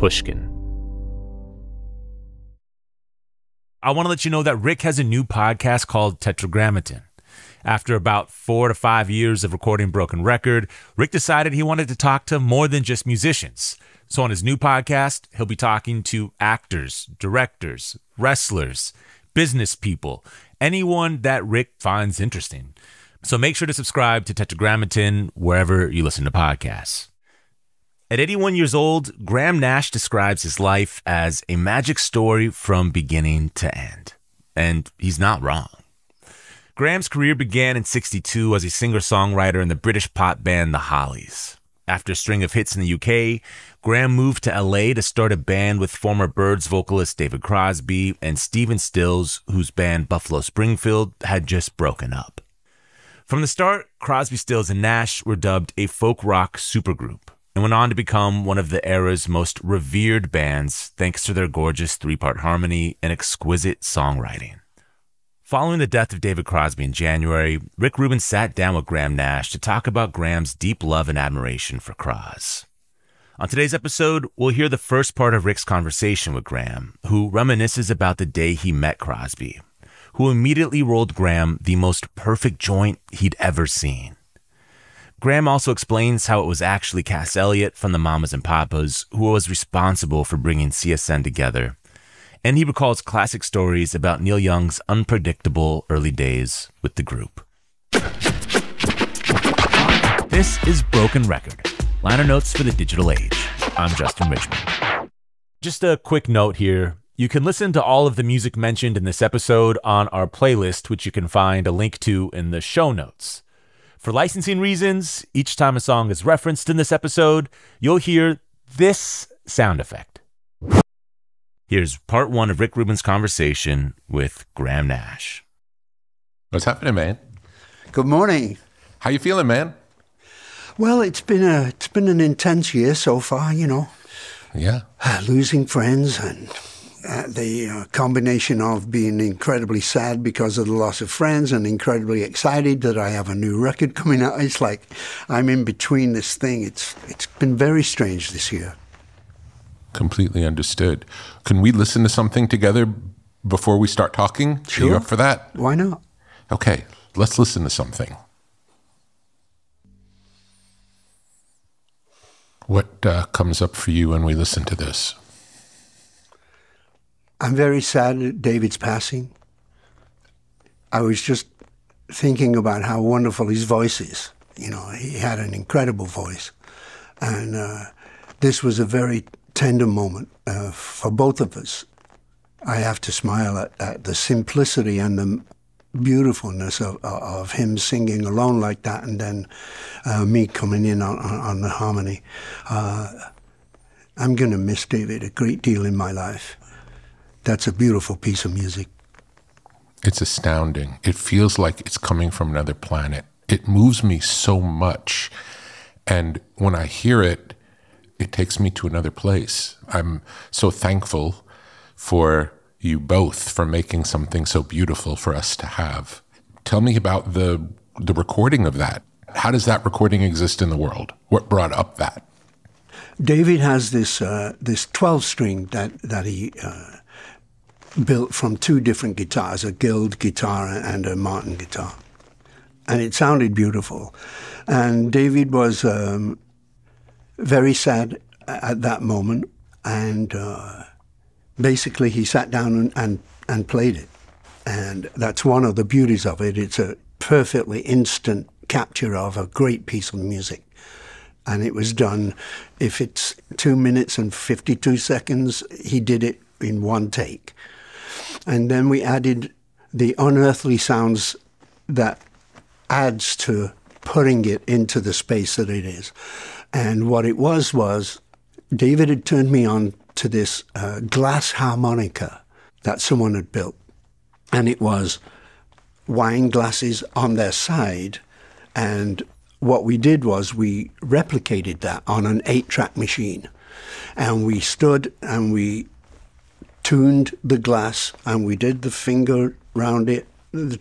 Pushkin. I want to let you know that Rick has a new podcast called Tetragrammaton. After about 4 to 5 years of recording Broken Record, Rick decided he wanted to talk to more than just musicians. So on his new podcast, he'll be talking to actors, directors, wrestlers, business people, anyone that Rick finds interesting. So make sure to subscribe to Tetragrammaton wherever you listen to podcasts. At 81 years old, Graham Nash describes his life as a magic story from beginning to end. And he's not wrong. Graham's career began in '62 as a singer-songwriter in the British pop band The Hollies. After a string of hits in the UK, Graham moved to LA to start a band with former Byrds vocalist David Crosby and Stephen Stills, whose band Buffalo Springfield had just broken up. From the start, Crosby, Stills, and Nash were dubbed a folk rock supergroup and went on to become one of the era's most revered bands thanks to their gorgeous 3-part harmony and exquisite songwriting. Following the death of David Crosby in January, Rick Rubin sat down with Graham Nash to talk about Graham's deep love and admiration for Croz. On today's episode, we'll hear the first part of Rick's conversation with Graham, who reminisces about the day he met Crosby, who immediately rolled Graham the most perfect joint he'd ever seen. Graham also explains how it was actually Cass Elliot from the Mamas and Papas who was responsible for bringing CSN together, and he recalls classic stories about Neil Young's unpredictable early days with the group. This is Broken Record, liner notes for the digital age. I'm Justin Richmond. Just a quick note here. You can listen to all of the music mentioned in this episode on our playlist, which you can find a link to in the show notes. For licensing reasons, each time a song is referenced in this episode, you'll hear this sound effect. Here's part 1 of Rick Rubin's conversation with Graham Nash. What's happening, man? Good morning. How you feeling, man? Well, it's been an intense year so far, you know. Yeah. Losing friends and the combination of being incredibly sad because of the loss of friends and incredibly excited that I have a new record coming out. It's like I'm in between this thing. It's been very strange this year. Completely understood. Can we listen to something together before we start talking? Sure. Are you up for that? Why not? Okay, let's listen to something. What comes up for you when we listen to this? I'm very sad at David's passing. I was just thinking about how wonderful his voice is. You know, he had an incredible voice. And this was a very tender moment for both of us. I have to smile at the simplicity and the beautifulness of him singing alone like that, and then me coming in on the harmony. I'm going to miss David a great deal in my life. That's a beautiful piece of music. It's astounding. It feels like it's coming from another planet. It moves me so much. And when I hear it, it takes me to another place. I'm so thankful for you both for making something so beautiful for us to have. Tell me about the recording of that. How does that recording exist in the world? What brought up that? David has this 12-string that he built from 2 different guitars, a Guild guitar and a Martin guitar. And it sounded beautiful. And David was very sad at that moment, and basically he sat down and played it. And that's one of the beauties of it. It's a perfectly instant capture of a great piece of music. And it was done, if it's 2 minutes and 52 seconds, he did it in 1 take. And then we added the unearthly sounds that adds to putting it into the space that it is. And what it was David had turned me on to this glass harmonica that someone had built. And it was wine glasses on their side. And what we did was we replicated that on an 8-track machine. And we stood and we tuned the glass and we did the finger round it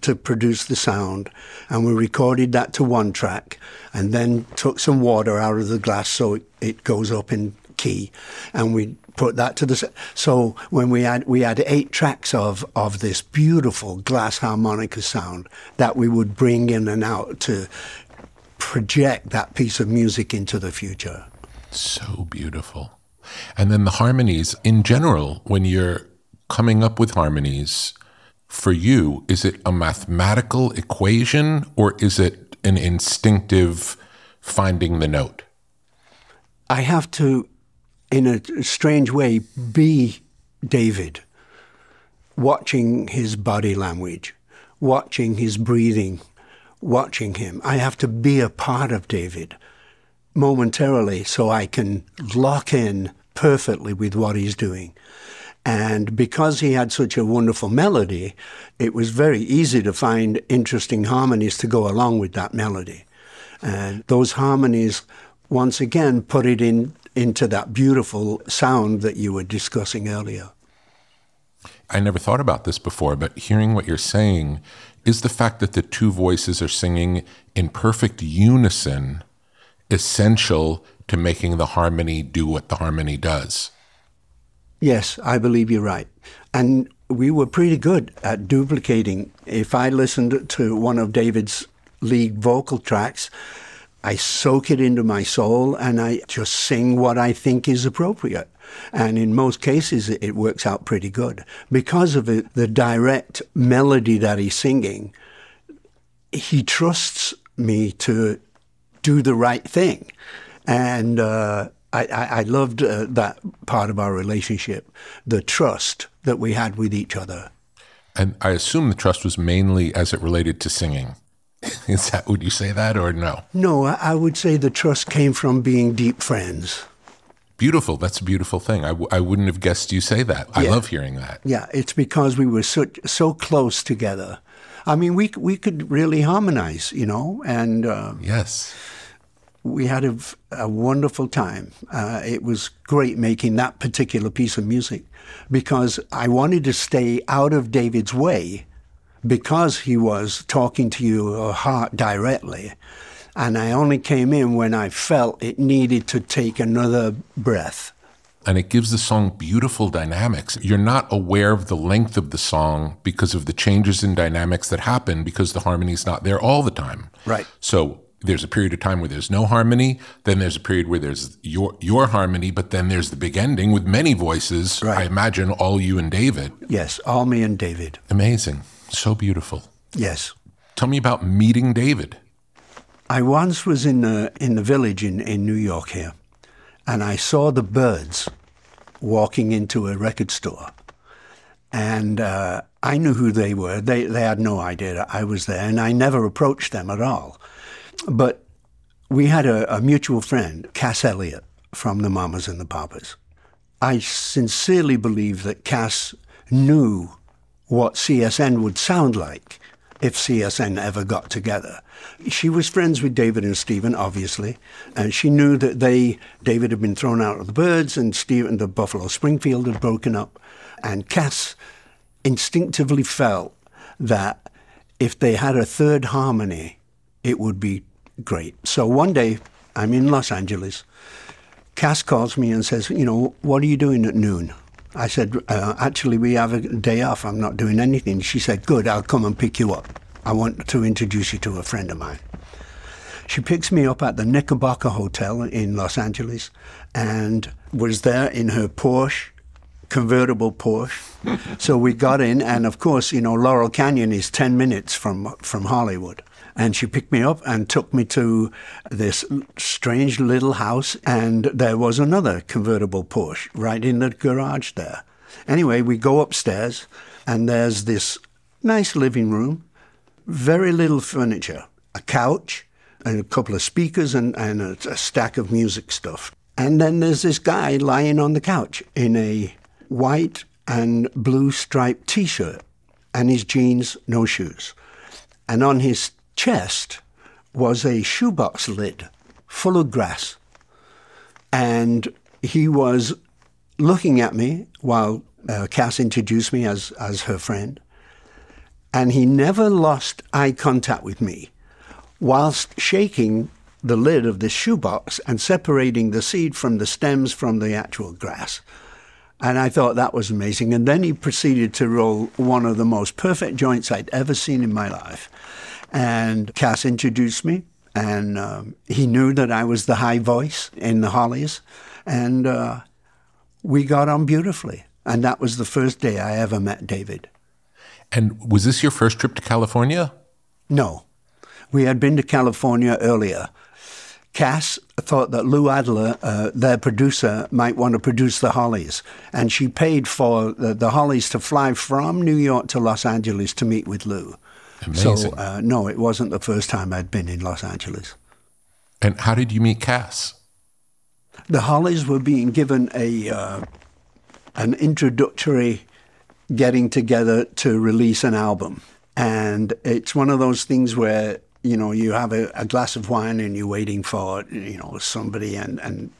to produce the sound, and we recorded that to 1 track and then took some water out of the glass so it goes up in key, and we put that to the... So when we had 8 tracks of this beautiful glass harmonica sound that we would bring in and out to project that piece of music into the future. So beautiful. And then the harmonies, in general, when you're coming up with harmonies, for you, is it a mathematical equation or is it an instinctive finding the note? I have to, in a strange way, be David, watching his body language, watching his breathing, watching him. I have to be a part of David momentarily so I can lock in perfectly with what he's doing. And because he had such a wonderful melody, it was very easy to find interesting harmonies to go along with that melody. And those harmonies, once again, put it into that beautiful sound that you were discussing earlier. I never thought about this before, but hearing what you're saying, is the fact that the two voices are singing in perfect unison essential to making the harmony do what the harmony does? Yes, I believe you're right. And we were pretty good at duplicating. If I listened to one of David's lead vocal tracks, I soak it into my soul and I just sing what I think is appropriate. And in most cases, it works out pretty good. Because of the direct melody that he's singing, he trusts me to do the right thing. And I loved that part of our relationship, the trust that we had with each other. And I assume the trust was mainly as it related to singing. Is that, would you say that or no? No, I would say the trust came from being deep friends. Beautiful. That's a beautiful thing. I wouldn't have guessed you say that. I love hearing that. Yeah, it's because we were so close together. I mean, we could really harmonize, you know, and yes, we had a wonderful time. It was great making that particular piece of music because I wanted to stay out of David's way because he was talking to your heart directly. And I only came in when I felt it needed to take another breath. And it gives the song beautiful dynamics. You're not aware of the length of the song because of the changes in dynamics that happen because the harmony's not there all the time. Right. So there's a period of time where there's no harmony, then there's a period where there's your harmony, but then there's the big ending with many voices. Right. I imagine all you and David. Yes, all me and David. Amazing. So beautiful. Yes. Tell me about meeting David. I once was in the village in New York here, and I saw the Byrds walking into a record store. And I knew who they were. They had no idea that I was there, and I never approached them at all. But we had a mutual friend, Cass Elliot, from the Mamas and the Papas. I sincerely believe that Cass knew what CSN would sound like if CSN ever got together. She was friends with David and Stephen, obviously, and she knew that David had been thrown out of the Byrds and Stephen, the Buffalo Springfield, had broken up. And Cass instinctively felt that if they had a third harmony, it would be great. So one day, I'm in Los Angeles. Cass calls me and says, you know, what are you doing at noon? I said, actually, we have a day off. I'm not doing anything. She said, good, I'll come and pick you up. I want to introduce you to a friend of mine. She picks me up at the Knickerbocker Hotel in Los Angeles and was there in her Porsche, convertible Porsche. So we got in, and of course, you know, Laurel Canyon is 10 minutes from Hollywood. And she picked me up and took me to this strange little house, and there was another convertible Porsche right in the garage there. Anyway, we go upstairs, and there's this nice living room, very little furniture, a couch, and a couple of speakers, and a stack of music stuff. And then there's this guy lying on the couch in a white and blue striped T-shirt, and his jeans, no shoes. And on his chest was a shoebox lid full of grass. And he was looking at me while Cass introduced me as her friend. And he never lost eye contact with me whilst shaking the lid of this shoebox and separating the seed from the stems from the actual grass. And I thought that was amazing. And then he proceeded to roll one of the most perfect joints I'd ever seen in my life. And Cass introduced me, and he knew that I was the high voice in the Hollies. And we got on beautifully. And that was the first day I ever met David. And was this your first trip to California? No. We had been to California earlier. Cass thought that Lou Adler, their producer, might want to produce the Hollies. And she paid for the Hollies to fly from New York to Los Angeles to meet with Lou. Amazing. So, no, it wasn't the first time I'd been in Los Angeles. And how did you meet Cass? The Hollies were being given an introductory getting together to release an album. And it's one of those things where, you know, you have a glass of wine and you're waiting for, you know, somebody. And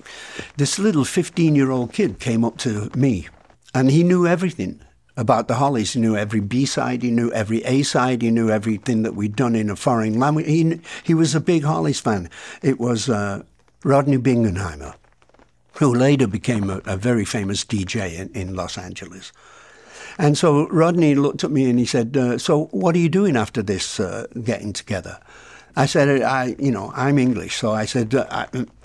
this little 15-year-old kid came up to me, and he knew everything about the Hollies. He knew every B-side, he knew every A-side, he knew everything that we'd done in a foreign language. He was a big Hollies fan. It was Rodney Bingenheimer, who later became a very famous DJ in Los Angeles. And so Rodney looked at me and he said, so what are you doing after this getting together? I said, I'm English. So I said,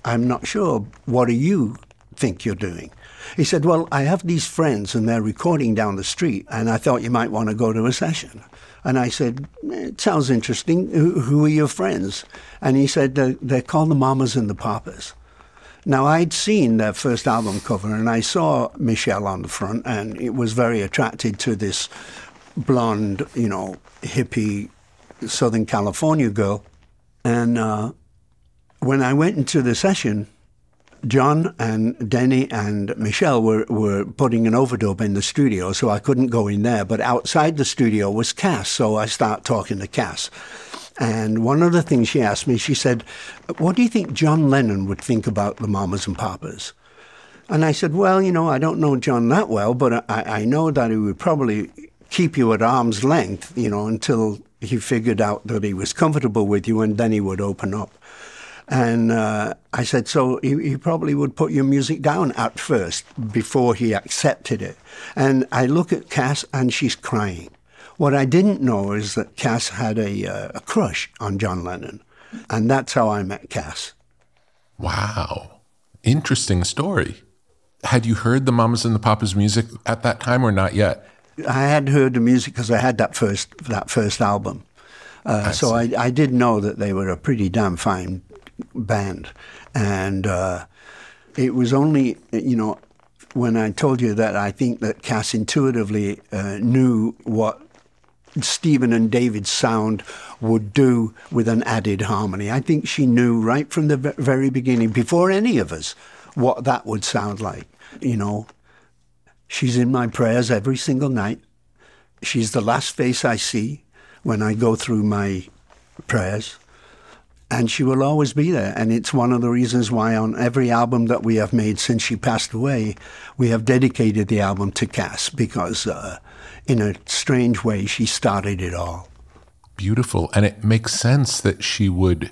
I'm not sure. What do you think you're doing? He said, well, I have these friends and they're recording down the street and I thought you might want to go to a session. And I said, it sounds interesting. Who are your friends? And he said, they're called the Mamas and the Papas. Now, I'd seen their first album cover, and I saw Michelle on the front, and it was very attracted to this blonde, you know, hippie Southern California girl. And when I went into the session, John and Denny and Michelle were putting an overdub in the studio, so I couldn't go in there. But outside the studio was Cass, so I start talking to Cass. And one of the things she asked me, she said, what do you think John Lennon would think about the Mamas and Papas? And I said, well, you know, I don't know John that well, but I know that he would probably keep you at arm's length, you know, until he figured out that he was comfortable with you, and then he would open up. And I said, so he probably would put your music down at first before he accepted it. And I look at Cass and she's crying. What I didn't know is that Cass had a crush on John Lennon, and that's how I met Cass. Wow. Interesting story. Had you heard the Mamas and the Papas music at that time or not yet? I had heard the music because I had that first album. So I did know that they were a pretty damn fine band. And it was only, you know, when I told you that I think that Cass intuitively knew what Stephen and David's sound would do with an added harmony. I think she knew right from the very beginning, before any of us, what that would sound like. You know, she's in my prayers every single night. She's the last face I see when I go through my prayers. And she will always be there. And it's one of the reasons why on every album that we have made since she passed away, we have dedicated the album to Cass, because in a strange way, she started it all. Beautiful. And it makes sense that she would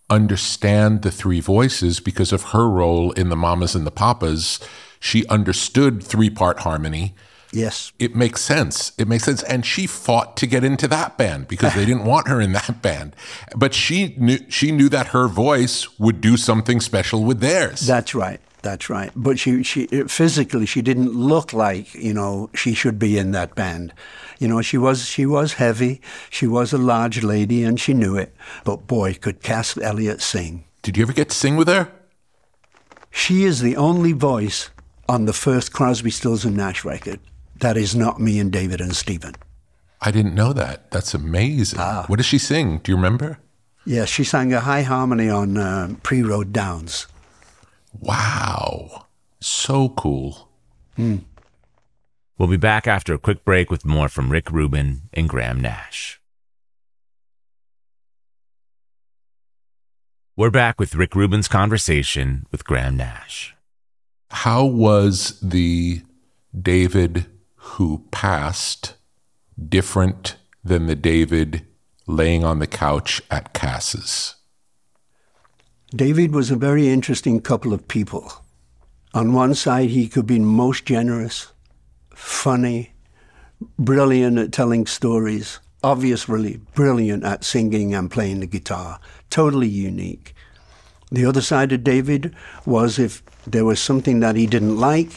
understand the three voices because of her role in the Mamas and the Papas. She understood three-part harmony. Yes. It makes sense. It makes sense. And she fought to get into that band because they didn't want her in that band. But she knew that her voice would do something special with theirs. That's right. That's right. But she physically, she didn't look like, you know, she should be in that band. You know, she was heavy. She was a large lady, and she knew it. But boy, could Cass Elliot sing. Did you ever get to sing with her? She is the only voice on the first Crosby, Stills and Nash record that is not me and David and Stephen. I didn't know that. That's amazing. What does she sing? Do you remember? Yes, she sang a high harmony on Pre-Road Downs. Wow. So cool. Mm. We'll be back after a quick break with more from Rick Rubin and Graham Nash. We're back with Rick Rubin's conversation with Graham Nash. How was the David who passed different than the David laying on the couch at Cass's? David was a very interesting couple of people. On one side, he could be most generous, funny, brilliant at telling stories, obviously brilliant at singing and playing the guitar, totally unique. The other side of David was if there was something that he didn't like,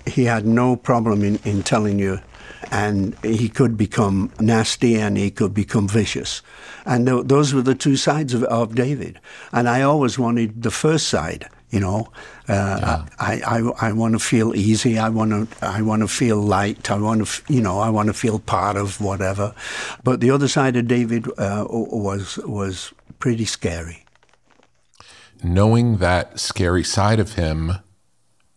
he had no problem in telling you, and he could become nasty and he could become vicious. And those were the two sides of David. And I always wanted the first side, you know. I want to feel easy. I want to feel light. I want to feel part of whatever. But the other side of David was pretty scary. Knowing that scary side of him,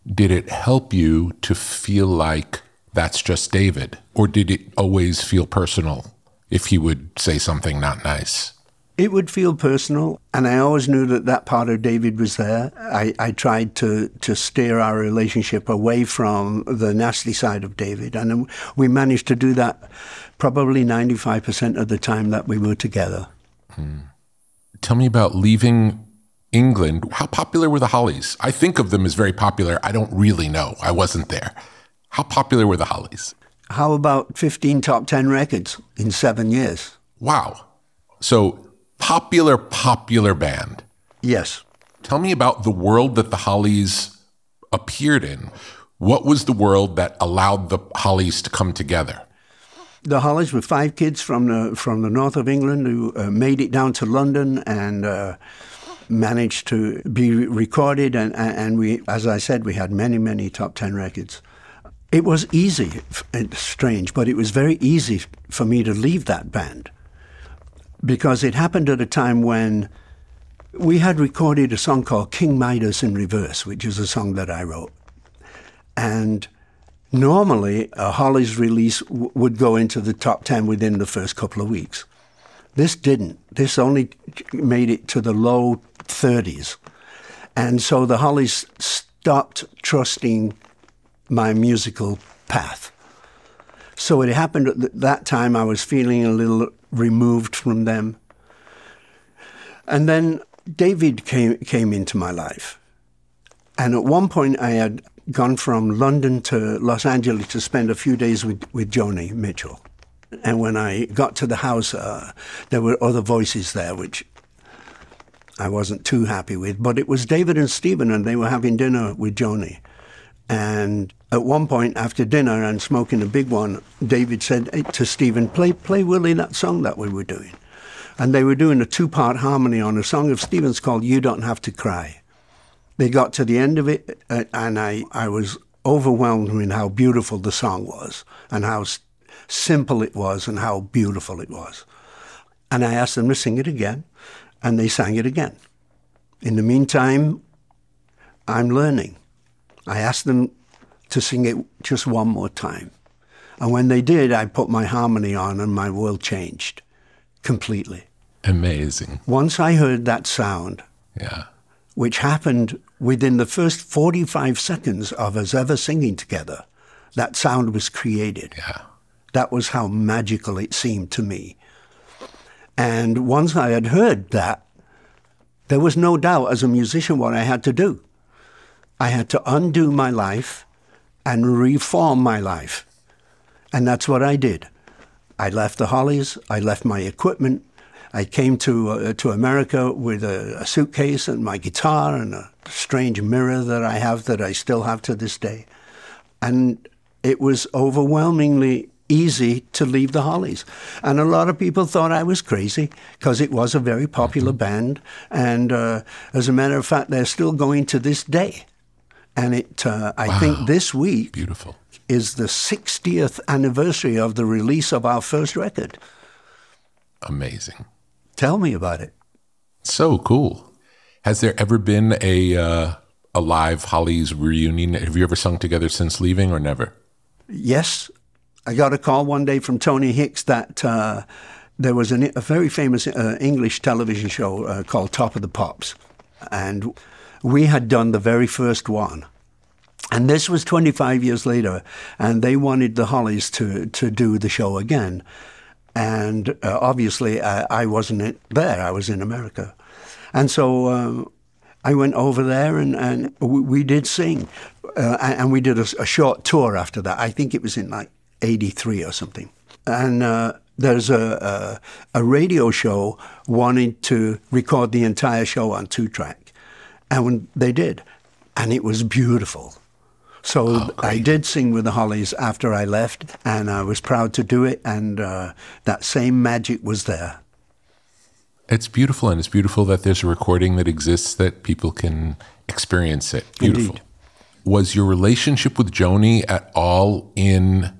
did it help you to feel like that's just David? Or did it always feel personal if he would say something not nice? It would feel personal, and I always knew that part of David was there. I tried to steer our relationship away from the nasty side of David, and we managed to do that probably 95% of the time that we were together. Tell me about leaving England. How popular were the Hollies? I think of them as very popular. I don't really know. I wasn't there. How popular were the Hollies? How about 15 top 10 records in 7 years? Wow. So popular band. Yes. Tell me about the world that the Hollies appeared in. What was the world that allowed the Hollies to come together? The Hollies were 5 kids from the north of England who made it down to London and managed to be recorded. And we, as I said, we had many top 10 records. It was easy, it's strange, but it was very easy for me to leave that band because it happened at a time when we had recorded a song called King Midas in Reverse, which is a song that I wrote. And normally a Hollies release would go into the top 10 within the first couple of weeks. This didn't. This only made it to the low 30s. And so the Hollies stopped trusting my musical path. So it happened at that time I was feeling a little removed from them. And then David came into my life. And at one point I had gone from London to Los Angeles to spend a few days with Joni Mitchell. And when I got to the house, there were other voices there, which I wasn't too happy with. But it was David and Stephen, and they were having dinner with Joni. And at one point after dinner and smoking a big one, David said to Stephen, play Willie that song that we were doing. And they were doing a 2-part harmony on a song of Stephen's called You Don't Have to Cry. They got to the end of it, and I was overwhelmed with how beautiful the song was and how simple it was and how beautiful it was. And I asked them to sing it again, and they sang it again. In the meantime, I'm learning. I asked them to sing it just one more time. And when they did, I put my harmony on and my world changed completely. Amazing. Once I heard that sound, which happened within the first 45 seconds of us ever singing together, that sound was created. Yeah. That was how magical it seemed to me. And once I had heard that, there was no doubt as a musician what I had to do. I had to undo my life and reform my life. And that's what I did. I left the Hollies, I left my equipment, I came to America with a suitcase and my guitar and a strange mirror that I have that I still have to this day. And it was overwhelmingly easy to leave the Hollies. And a lot of people thought I was crazy because it was a very popular band. And as a matter of fact, they're still going to this day. And I think this week is the 60th anniversary of the release of our first record. Amazing. Tell me about it. So cool. Has there ever been a live Hollies reunion? Have you ever sung together since leaving or never? Yes. I got a call one day from Tony Hicks that there was a very famous English television show called Top of the Pops. And we had done the very first one. And this was 25 years later, and they wanted the Hollies to do the show again. And obviously, I wasn't there. I was in America. And so I went over there and we did sing. And we did a short tour after that. I think it was in like 83 or something. And there's a radio show wanted to record the entire show on 2-track. And when they did. And it was beautiful. So I did sing with the Hollies after I left, and I was proud to do it, and that same magic was there. It's beautiful, and it's beautiful that there's a recording that exists that people can experience it. Beautiful. Indeed. Was your relationship with Joni at all in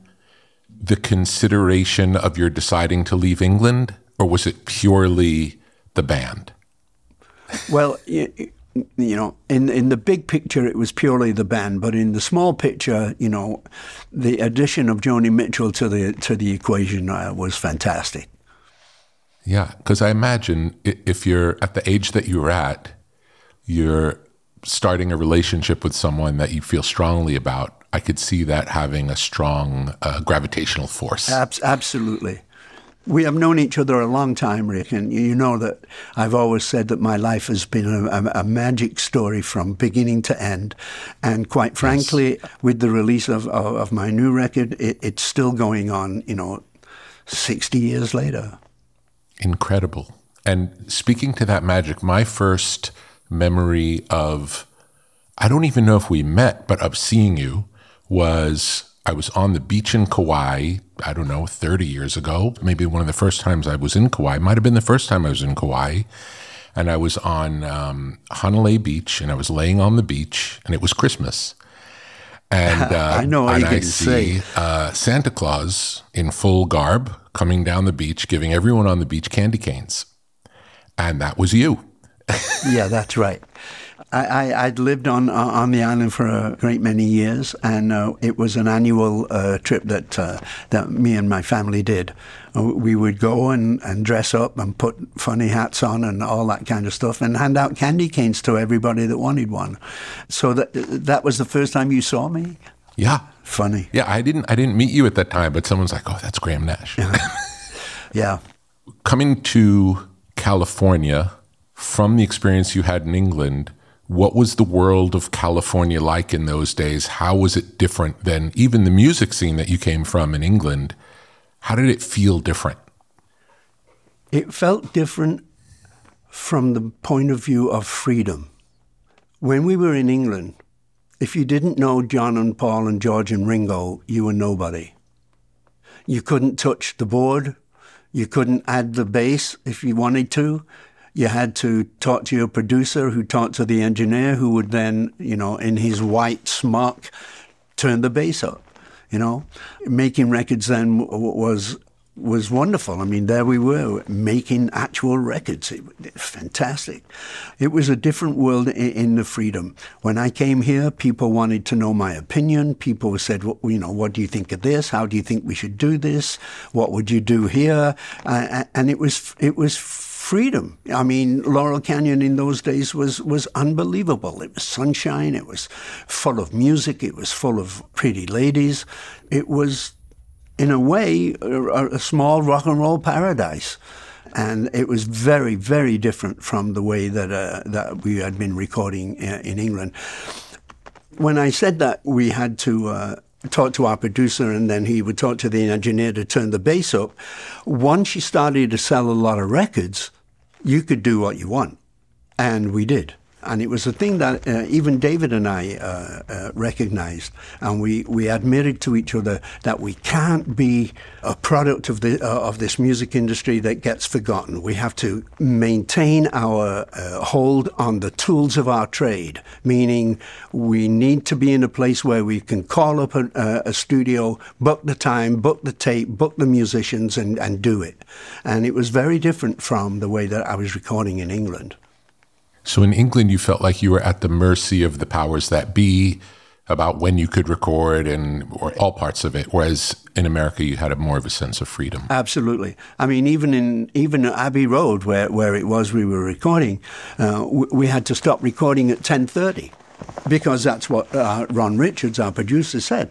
the consideration of your deciding to leave England, or was it purely the band? Well, you know, in the big picture, it was purely the band, but in the small picture, you know, the addition of Joni Mitchell to the equation was fantastic. Yeah, because I imagine if you're at the age that you're at, you're starting a relationship with someone that you feel strongly about. I could see that having a strong gravitational force. Absolutely. We have known each other a long time, Rick, and you know that I've always said that my life has been a magic story from beginning to end. And quite frankly, with the release of my new record, it's still going on, you know, 60 years later. Incredible. And speaking to that magic, my first memory of, I don't even know if we met, but of seeing you was I was on the beach in Kauai, I don't know, 30 years ago. Maybe one of the first times I was in Kauai. Might have been the first time I was in Kauai. And I was on Hanalei Beach, and I was laying on the beach, and it was Christmas. And I know what you can say. Santa Claus in full garb coming down the beach, giving everyone on the beach candy canes. And that was you. Yeah, that's right. I'd lived on the island for a great many years, and it was an annual trip that me and my family did. We would go and dress up and put funny hats on and all that kind of stuff, and hand out candy canes to everybody that wanted one. So that was the first time you saw me? Yeah. Funny. Yeah, I didn't meet you at that time, but someone's like, oh, that's Graham Nash. Yeah. Coming to California, from the experience you had in England, what was the world of California like in those days? How was it different than even the music scene that you came from in England? How did it feel different? It felt different from the point of view of freedom. When we were in England, if you didn't know John and Paul and George and Ringo, you were nobody. You couldn't touch the board. You couldn't add the bass if you wanted to. You had to talk to your producer, who talked to the engineer, who would then, you know, in his white smock, turn the bass up, you know. Making records then was wonderful. I mean, there we were, making actual records. It was fantastic. It was a different world in the freedom. When I came here, people wanted to know my opinion. People said, well, you know, what do you think of this? How do you think we should do this? What would you do here? And it was freedom. I mean, Laurel Canyon in those days was unbelievable. It was sunshine. It was full of music. It was full of pretty ladies. It was, in a way, a small rock and roll paradise. And it was very, very different from the way that we had been recording in England. When I said that we had to talk to our producer, and then he would talk to the engineer to turn the bass up, once you started to sell a lot of records, you could do what you want. And we did. And it was a thing that even David and I recognized, and we admitted to each other that we can't be a product of this music industry that gets forgotten. We have to maintain our hold on the tools of our trade, meaning we need to be in a place where we can call up a studio, book the time, book the tape, book the musicians, and do it. And it was very different from the way that I was recording in England. So in England, you felt like you were at the mercy of the powers that be about when you could record or all parts of it, whereas in America, you had more of a sense of freedom. Absolutely. I mean, even Abbey Road, where it was we were recording, we had to stop recording at 10:30 because that's what Ron Richards, our producer, said.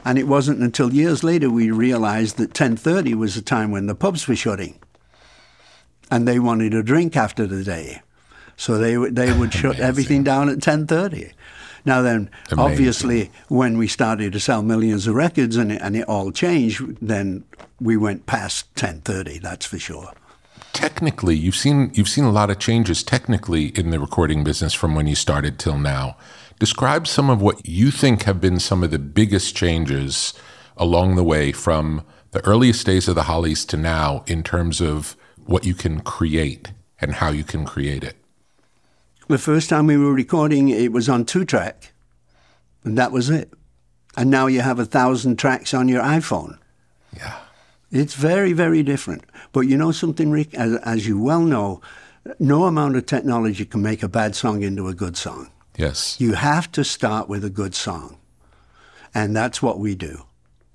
And it wasn't until years later we realized that 10:30 was the time when the pubs were shutting and they wanted a drink after the day. So they would shut everything down at 10:30. Now then, obviously, when we started to sell millions of records and it all changed, then we went past 10:30. That's for sure. Technically, you've seen a lot of changes technically in the recording business from when you started till now. Describe some of what you think have been some of the biggest changes along the way from the earliest days of the Hollies to now in terms of what you can create and how you can create it. The first time we were recording, it was on 2-track, and that was it. And now you have 1,000 tracks on your iPhone. Yeah. It's very, very different. But you know something, Rick? As you well know, no amount of technology can make a bad song into a good song. Yes. You have to start with a good song. And that's what we do.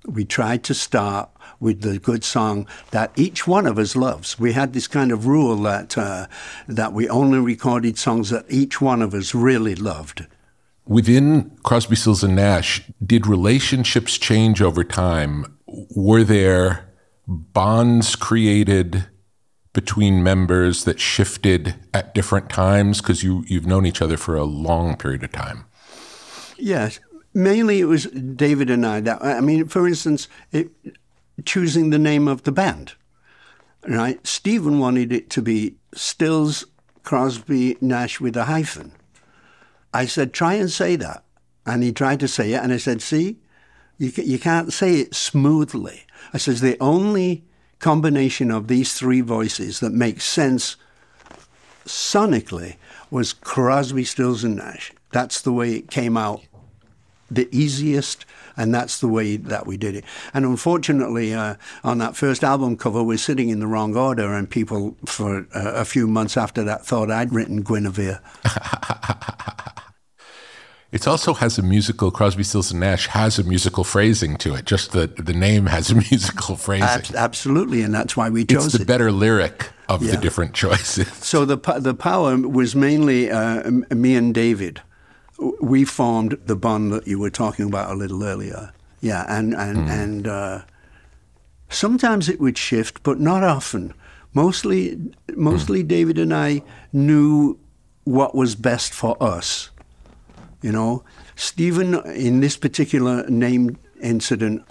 We try to start with the good song that each one of us loves. We had this kind of rule that we only recorded songs that each one of us really loved. Within Crosby, Stills and Nash, did relationships change over time? Were there bonds created between members that shifted at different times? Because you've known each other for a long period of time. Yes. Mainly it was David and I. For instance, choosing the name of the band, right? Stephen wanted it to be Stills, Crosby, Nash with a hyphen. I said, try and say that. And he tried to say it, and I said, see, you can't say it smoothly. I said, the only combination of these three voices that makes sense sonically was Crosby, Stills, and Nash. That's the way it came out the easiest, and that's the way that we did it. And unfortunately, on that first album cover, we're sitting in the wrong order, and people for a few months after that thought I'd written Guinevere. It also has a musical, Crosby, Stills and Nash has a musical phrasing to it. Just the name has a musical phrasing. Absolutely, and that's why we chose it. It's the better lyric of the different choices. So the power was mainly me and David. We formed the bond that you were talking about a little earlier. Yeah, and sometimes it would shift, but not often. Mostly David and I knew what was best for us. You know, Stephen, in this particular name incident,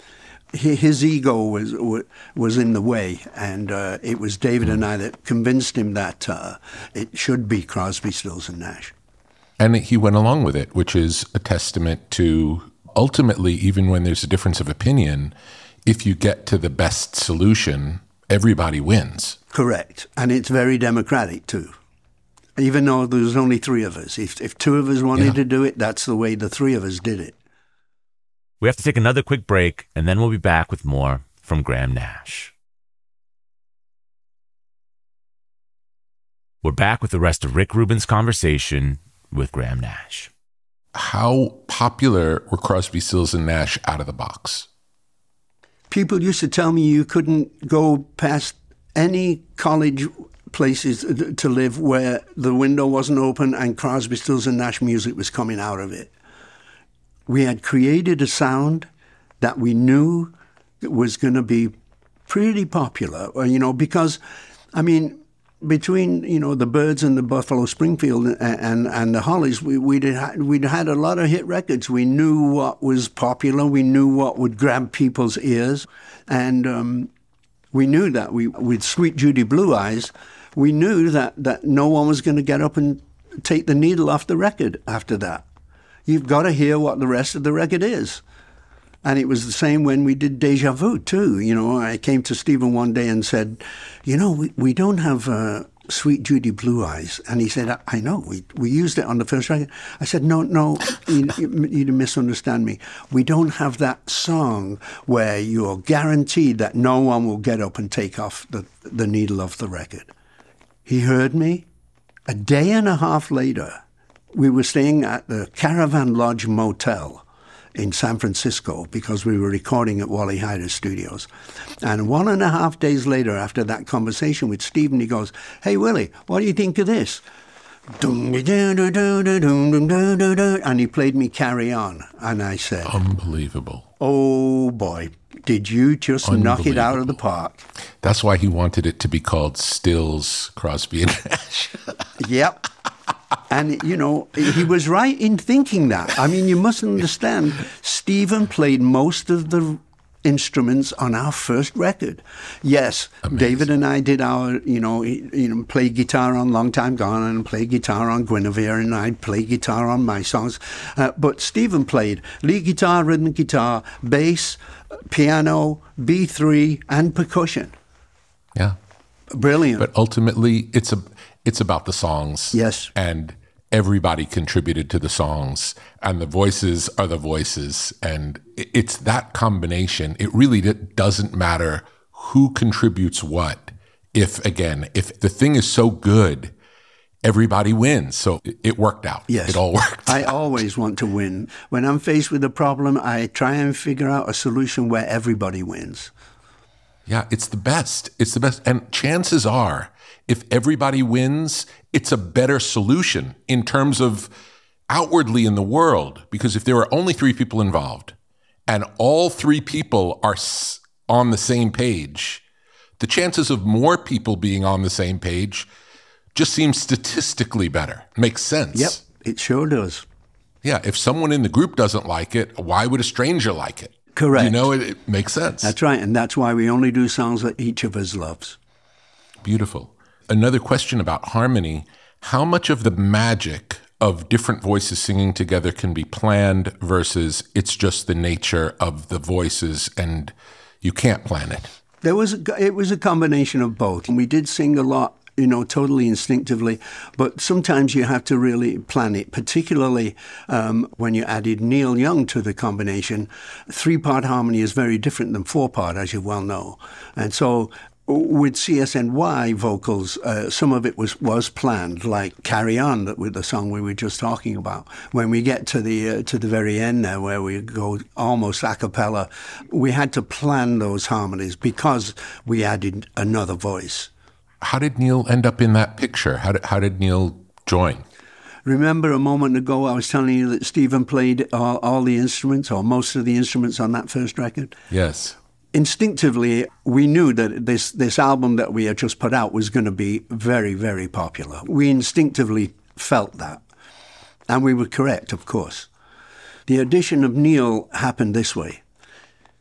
his ego was in the way, and it was David and I that convinced him that it should be Crosby, Stills and Nash. And he went along with it, which is a testament to ultimately, even when there's a difference of opinion, if you get to the best solution, everybody wins. Correct. And it's very democratic too. Even though there was only three of us. If two of us wanted to do it, that's the way the three of us did it. We have to take another quick break, and then we'll be back with more from Graham Nash. We're back with the rest of Rick Rubin's conversation with Graham Nash. How popular were Crosby, Stills and Nash out of the box? People used to tell me you couldn't go past any college places to live where the window wasn't open and Crosby, Stills and Nash music was coming out of it. We had created a sound that we knew was going to be pretty popular, because, between, the Byrds and the Buffalo Springfield and the Hollies, we'd had a lot of hit records. We knew what was popular. We knew what would grab people's ears. And we knew that with Sweet Judy Blue Eyes, we knew that no one was going to get up and take the needle off the record after that. You've got to hear what the rest of the record is. And it was the same when we did Deja Vu, too. I came to Stephen one day and said, we don't have Sweet Judy Blue Eyes. And he said, I know, we used it on the first record. I said, no, you misunderstand me. We don't have that song where you're guaranteed that no one will get up and take off the needle off the record. He heard me. A day and a half later, we were staying at the Caravan Lodge Motel in San Francisco because we were recording at Wally Heider's studios. And 1.5 days later, after that conversation with Stephen, he goes, "Hey, Willie, what do you think of this?" And he played me Carry On. And I said, unbelievable. Oh, boy, did you just knock it out of the park. That's why he wanted it to be called Stills, Crosby and Nash. Yep. And, you know, he was right in thinking that. I mean, you must understand, Stephen played most of the instruments on our first record. Yes, amazing. David and I did our, played guitar on Long Time Gone and played guitar on Guinevere, and I'd play guitar on my songs. But Stephen played lead guitar, rhythm guitar, bass, piano, B3, and percussion. Yeah. Brilliant. But ultimately, it's about the songs. Yes. And everybody contributed to the songs, and the voices are the voices. And it's that combination. It really doesn't matter who contributes what. If the thing is so good, everybody wins. So it worked out. Yes. It all worked. I always want to win. When I'm faced with a problem, I try and figure out a solution where everybody wins. Yeah, it's the best. It's the best. And chances are, if everybody wins, it's a better solution in terms of outwardly in the world. Because if there are only 3 people involved and all 3 people are on the same page, the chances of more people being on the same page just seems statistically better. Makes sense. Yep, it sure does. Yeah, if someone in the group doesn't like it, why would a stranger like it? Correct. You know, it makes sense. That's right. And that's why we only do songs that each of us loves. Beautiful. Another question about harmony. How much of the magic of different voices singing together can be planned versus it's just the nature of the voices and you can't plan it? It was a combination of both. And we did sing a lot, totally instinctively, but sometimes you have to really plan it, particularly when you added Neil Young to the combination. 3-part harmony is very different than 4-part, as you well know. And so with CSNY vocals, some of it was planned, like Carry On, with the song we were just talking about. When we get to the very end there, where we go almost a cappella, we had to plan those harmonies because we added another voice. How did Neil end up in that picture? How did Neil join? Remember a moment ago I was telling you that Stephen played all the instruments, or most of the instruments on that first record? Yes. Instinctively, we knew that this album that we had just put out was going to be very, very popular. We instinctively felt that. And we were correct, of course. The addition of Neil happened this way.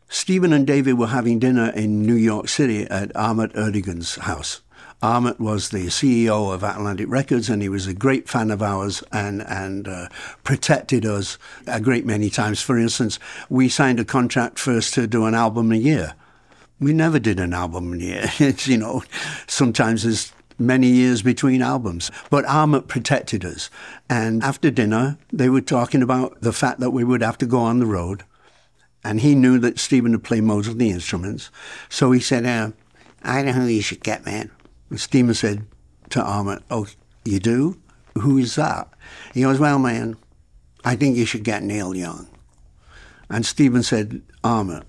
Stephen and David were having dinner in New York City at Ahmet Ertegun's house. Ahmet was the CEO of Atlantic Records, and he was a great fan of ours and protected us a great many times. For instance, we signed a contract first to do an album a year. We never did an album a year. It's, sometimes there's many years between albums. But Ahmet protected us. And after dinner, they were talking about the fact that we would have to go on the road. And he knew that Stephen would play most of the instruments. So he said, I know who you should get, man. And Stephen said to Ahmet, oh, you do? Who is that? He goes, well, man, I think you should get Neil Young. And Stephen said, Ahmet,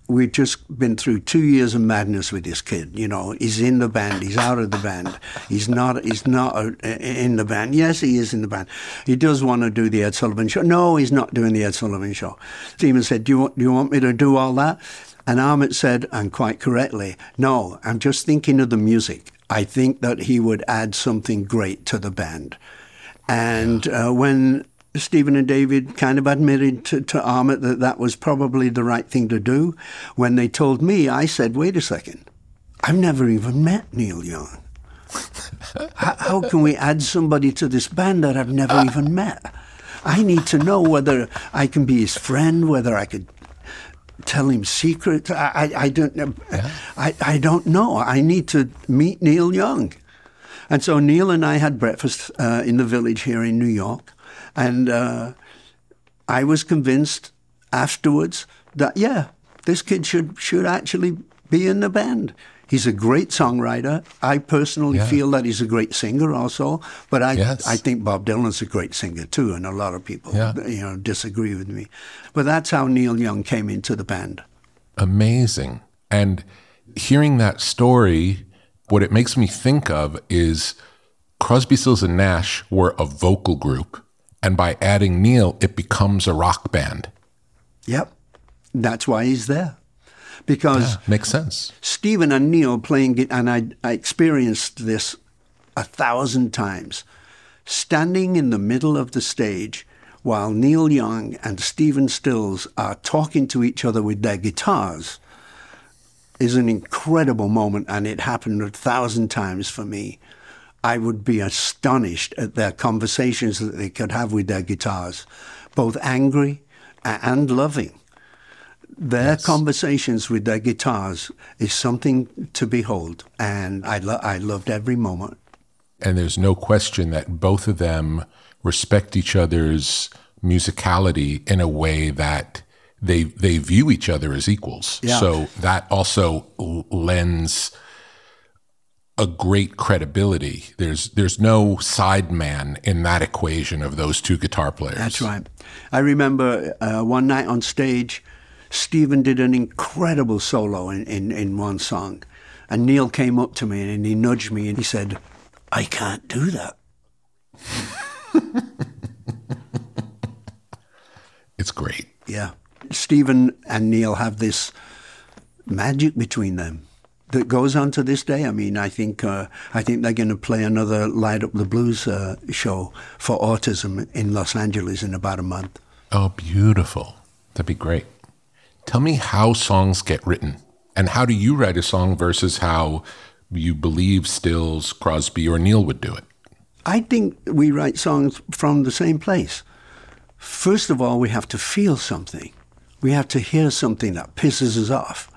we've just been through 2 years of madness with this kid. He's in the band, he's out of the band. He's not in the band. Yes, he is in the band. He does want to do the Ed Sullivan Show. No, he's not doing the Ed Sullivan Show. Stephen said, do you want me to do all that? And Ahmet said, and quite correctly, no, I'm just thinking of the music. I think that he would add something great to the band. And when Stephen and David kind of admitted to Ahmet that was probably the right thing to do, when they told me, I said, wait a second, I've never even met Neil Young. How can we add somebody to this band that I've never even met? I need to know whether I can be his friend, whether I could tell him secrets. I don't know. Yeah. I don't know. I need to meet Neil Young. And so Neil and I had breakfast in the Village here in New York. And I was convinced afterwards that, yeah, this kid should actually be in the band. He's a great songwriter. I personally feel that he's a great singer also. But I think Bob Dylan's a great singer too, and a lot of people disagree with me. But that's how Neil Young came into the band. Amazing. And hearing that story, what it makes me think of is Crosby, Stills and Nash were a vocal group. And by adding Neil, it becomes a rock band. Yep. That's why he's there. Because makes sense. Stephen and Neil playing it, and I experienced this 1,000 times. standing in the middle of the stage while Neil Young and Stephen Stills are talking to each other with their guitars is an incredible moment, and it happened 1,000 times for me. I would be astonished at their conversations that they could have with their guitars, both angry and loving. Their conversations with their guitars is something to behold, and I loved every moment. And there's no question that both of them respect each other's musicality in a way that they view each other as equals. Yeah. So that also lends a great credibility. There's no sideman in that equation of those two guitar players. That's right. I remember one night on stage, Stephen did an incredible solo in one song. And Neil came up to me and he nudged me and he said, "I can't do that." It's great. Yeah. Stephen and Neil have this magic between them that goes on to this day. I mean, I think they're going to play another Light Up the Blues show for autism in Los Angeles in about a month. Oh, beautiful. That'd be great. Tell me how songs get written, and how do you write a song versus how you believe Stills, Crosby, or Neil would do it? I think we write songs from the same place. First of all, we have to feel something. We have to hear something that pisses us off.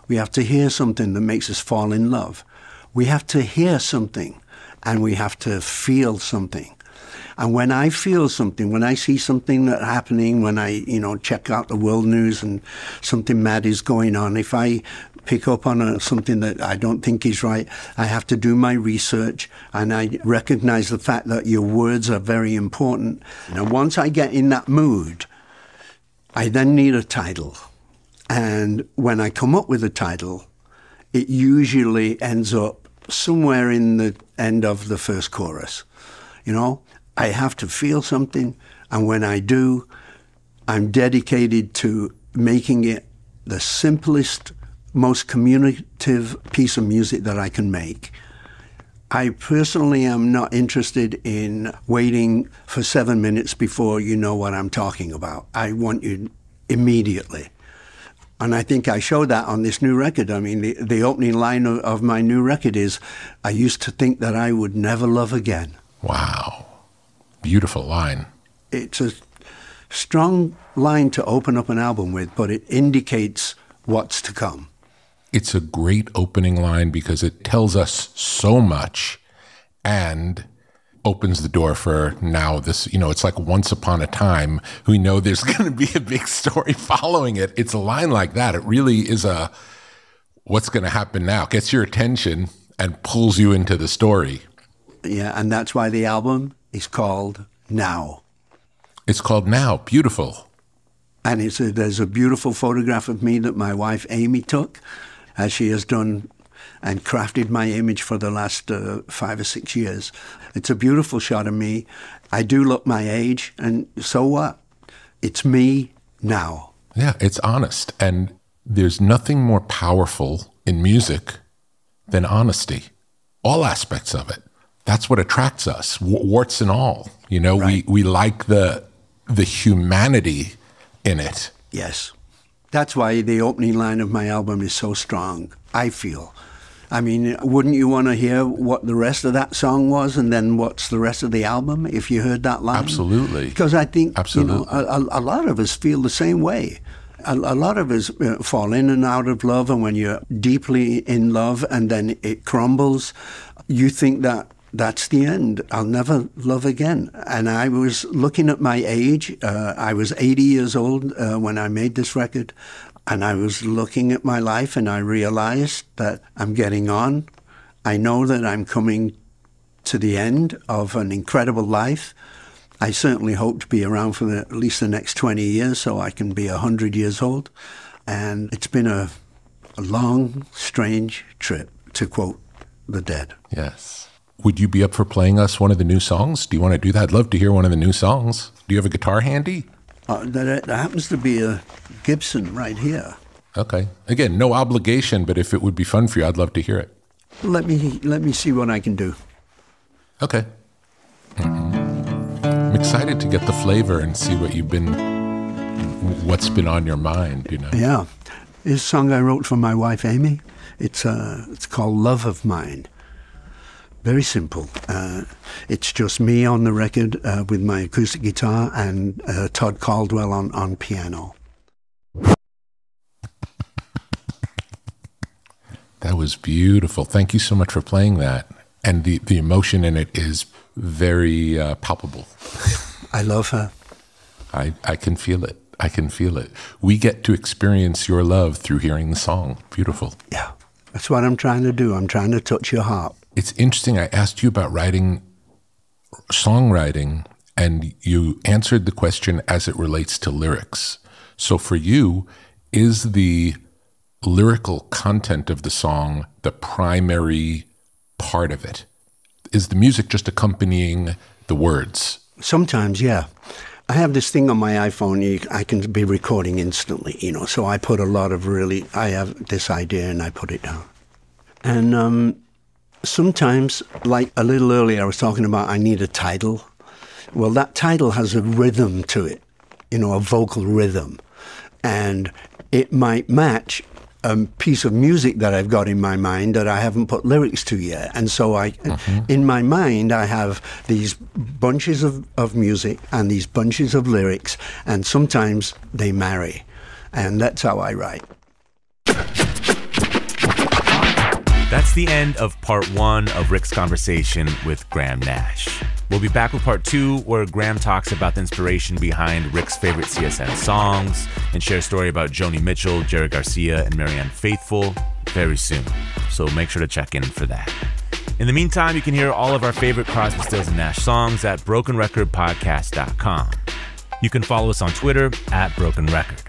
We have to hear something that makes us fall in love. We have to hear something, and we have to feel something. And when I feel something, when I see something that's happening, when I, check out the world news and something mad is going on, if I pick up on something that I don't think is right, I have to do my research, and I recognize the fact that your words are very important. Once I get in that mood, I then need a title. And when I come up with a title, it usually ends up somewhere in the end of the first chorus. I have to feel something, and when I do, I'm dedicated to making it the simplest, most communicative piece of music that I can make. I personally am not interested in waiting for 7 minutes before you know what I'm talking about. I want you immediately. And I think I show that on this new record. I mean, the opening line of my new record is, "I used to think that I would never love again." Wow. Beautiful line. It's a strong line to open up an album with, but it indicates what's to come. It's a great opening line because it tells us so much and opens the door for now this, it's like Once Upon a Time. We know there's going to be a big story following it. It's a line like that. It really is a what's going to happen now. Gets your attention and pulls you into the story. Yeah, and that's why the album is called Now. It's called Now. Beautiful. And there's a beautiful photograph of me that my wife Amy took, as she has done and crafted my image for the last 5 or 6 years. It's a beautiful shot of me. I do look my age, and so what? It's me now. Yeah, it's honest. And there's nothing more powerful in music than honesty. All aspects of it. That's what attracts us, warts and all. Right. We like the humanity in it. Yes. That's why the opening line of my album is so strong, I feel. I mean, wouldn't you want to hear what the rest of that song was, and then what's the rest of the album if you heard that line? Absolutely. Because I think Absolutely. A lot of us feel the same way. A lot of us fall in and out of love, and when you're deeply in love and then it crumbles, you think that that's the end. I'll never love again. And I was looking at my age. I was 80 years old when I made this record. And I was looking at my life and I realized that I'm getting on. I know that I'm coming to the end of an incredible life. I certainly hope to be around for at least the next 20 years so I can be 100 years old. And it's been a long, strange trip, to quote the Dead. Yes. Would you be up for playing us one of the new songs? Do you want to do that? I'd love to hear one of the new songs. Do you have a guitar handy? There happens to be a Gibson right here. Okay. Again, no obligation, but if it would be fun for you, I'd love to hear it. Let me see what I can do. Okay. Mm-hmm. excited to get the flavor and see what's been on your mind, you know? Yeah. This song I wrote for my wife, Amy. It's called Love of Mine. Very simple. It's just me on the record with my acoustic guitar and Todd Caldwell on piano. That was beautiful. Thank you so much for playing that. And the emotion in it is very palpable. I love her. I can feel it. I can feel it. We get to experience your love through hearing the song. Beautiful. Yeah, that's what I'm trying to do. I'm trying to touch your heart. It's interesting. I asked you about songwriting, and you answered the question as it relates to lyrics. So for you, is the lyrical content of the song the primary part of it? Is the music just accompanying the words? Sometimes, yeah. I have this thing on my iPhone, I can be recording instantly, you know, so I put a lot of I have this idea and I put it down. And sometimes, like a little earlier, I was talking about I need a title. Well, that title has a rhythm to it, you know, a vocal rhythm. And it might match a piece of music that I've got in my mind that I haven't put lyrics to yet. And so in my mind, I have these bunches of music and these bunches of lyrics, and sometimes they marry. And that's how I write. That's the end of part 1 of Rick's conversation with Graham Nash. We'll be back with part 2, where Graham talks about the inspiration behind Rick's favorite CSN songs and share a story about Joni Mitchell, Jerry Garcia, and Marianne Faithfull very soon. So make sure to check in for that. In the meantime, you can hear all of our favorite Crosby, Stills, and Nash songs at brokenrecordpodcast.com. You can follow us on Twitter at Broken Record.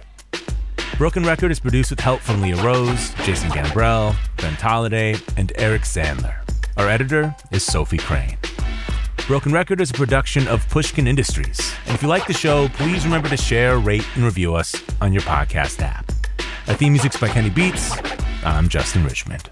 Broken Record is produced with help from Leah Rose, Jason Gambrell, Ben Tolliday, and Eric Sandler. Our editor is Sophie Crane. Broken Record is a production of Pushkin Industries. And if you like the show, please remember to share, rate, and review us on your podcast app. Our theme music's by Kenny Beats. I'm Justin Richmond.